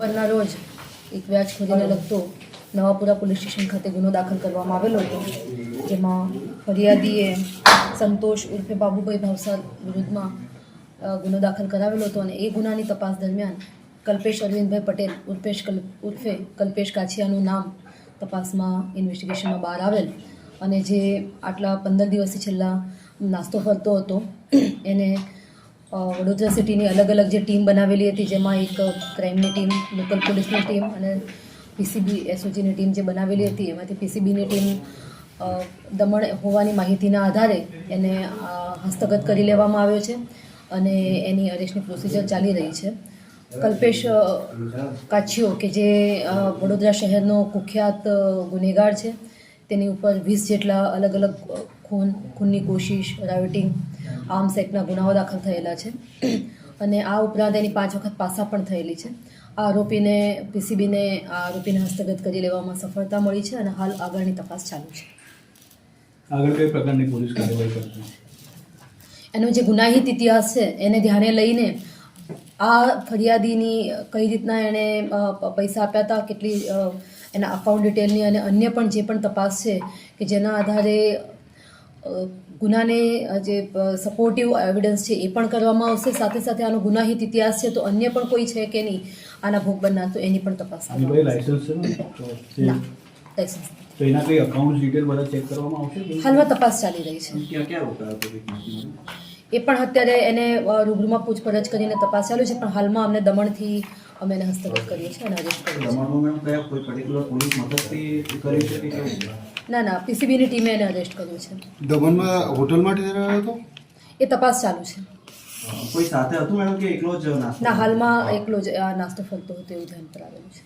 બરના રોજ એક વ્યાજખોરીને લગતો નવાપુરા પોલીસ સ્ટેશન ખાતે ગુનો દાખલ કરવામાં આવેલો હતો, જેમાં ફરિયાદીએ સંતોષ ઉર્ફે બાબુભાઈ ભાવસાર વિરુદ્ધમાં ગુનો દાખલ કરાવેલો હતો અને એ ગુનાની તપાસ દરમિયાન કલ્પેશ અરવિંદભાઈ પટેલ ઉર્ફે કલ્પેશ કાછિયાનું નામ તપાસમાં ઇન્વેસ્ટિગેશનમાં બહાર આવેલ અને જે આટલા 15 દિવસથી છેલ્લા નાસ્તો ફરતો હતો એને વડોદરા સિટીની અલગ અલગ જે ટીમ બનાવેલી હતી, જેમાં એક ક્રાઇમની ટીમ, લોકલ પોલીસની ટીમ અને પીસીબી એસઓજીની ટીમ જે બનાવેલી હતી, એમાંથી પીસીબીની ટીમ દમણ હોવાની માહિતીના આધારે એને હસ્તગત કરી લેવામાં આવ્યો છે અને એની અરેસ્ટની પ્રોસિજર ચાલી રહી છે. કલ્પેશ કાછિયો કે જે વડોદરા શહેરનો કુખ્યાત ગુનેગાર છે, તેની ઉપર 20 જેટલા અલગ અલગ ખૂનની કોશિશ, રાયોટિંગ, આર્મ્સ એક્ટના ગુનાઓ દાખલ થયેલા છે અને આ ઉપરાંત એની 5 વખત પાસા પણ થયેલી છે. આ આરોપીને હસ્તગત કરી લેવામાં સફળતા મળી છે અને હાલ આગળની તપાસ ચાલુ છે. આગળ કઈ પ્રકારની પોલીસ કાર્યવાહી કરશે? એનો જે ગુનાહિત ઇતિહાસ છે એને ધ્યાને લઈને આ ફરિયાદીની કઈ રીતના એણે પૈસા આપ્યા હતા, કેટલી એના અકાઉન્ટ ડિટેલની અને અન્ય પણ જે પણ તપાસ છે કે જેના આધારે ગુનાને જે સપોર્ટિવ એવિડન્સ છે એ પણ કરવામાં આવશે. સાથે સાથે આનો ગુનાહિત ઇતિહાસ છે તો અન્ય પણ કોઈ છે કે નહીં આના ભોગ બનનાર, તો એની પણ તપાસ તો એના કઈ અકાઉન્ટ ડિટેલ બધા ચેક કરવામાં આવશે? હાલમાં તપાસ ચાલી રહી છે. એ પણ અત્યારે એને રૂબરૂમાં પૂછપરછ કરીને તપાસ ચાલુ છે, પણ હાલમાં અમને દમણથી અમે એને હસ્તગત કરીએ છીએ અને અરેસ્ટ કરીએ છીએ. ના, પીસીબીની ટીમે એને અરેસ્ટ કર્યો છે. દમણમાં હોટલમાં રહ્યો હતો એ તપાસ ચાલુ છે. કોઈ સાથે હતું મેડમ કે એકલો જ નાસ્તો? ના, હાલમાં એકલો જ આ નાસ્તો ફરતો હતો એવું ધ્યાન પર આવેલું છે.